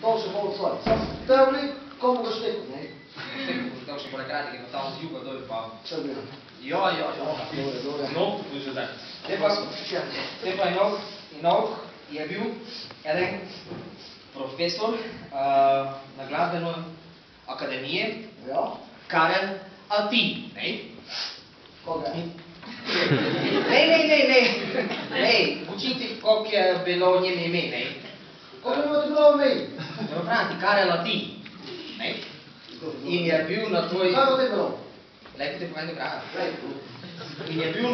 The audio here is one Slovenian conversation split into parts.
To se bo odsvaj. Tevli, komu ga šteku, ne? Šteku, to še poleg radi, ker tam z juga dol pa... Srbija. Jo. Dobre. No, tu že zdaj. Te pa Inok je bil eden profesor na glasbeno akademije, Ja. Karel Ati, ne? Koga? Ne, učiti, koliko je bilo njeno ime, ne? Koga imate bilo ime? Dobranti, Karel Ati, ne? In je bil na tvoj... Kaj bo te bilo? Lepo te povem, draga. In je bil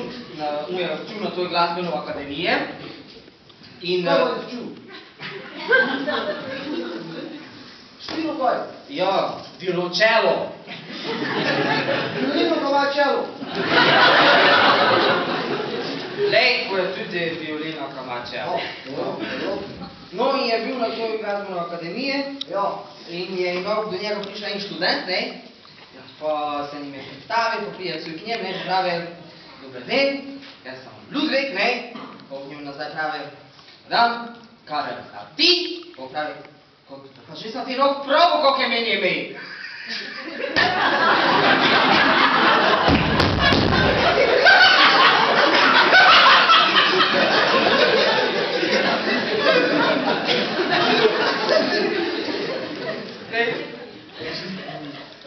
učil na tvoj glasbeno akademije. In... Kaj bo te včil? Štiro kaj? Ja, violončelo. Violino pa ima čelo. Lepo je tudi violina, ka ima čelo. No, in je bil na tvoj glasbeno akademije. Ja. In je do njega prišel en študent, ne? Pa se njim je predstavil, pa prije k njemu, ne? Pravi, dober den, jaz sem Ludvik, ne? Pa v njim nazaj pravi, dan, Karel, a ti? Pa pravi, pa že sem ti rok pravo, koliko je meni ime.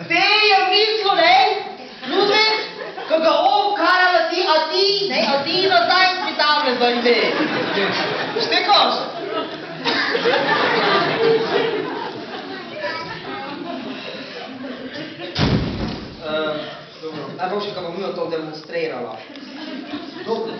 Te je mislil, ne, Ludvik, ko ga Karel a ti nazaj spitavlja za ime. Štekaš? Dobro, najboljše, ko bom to demonstrirala. Dobro.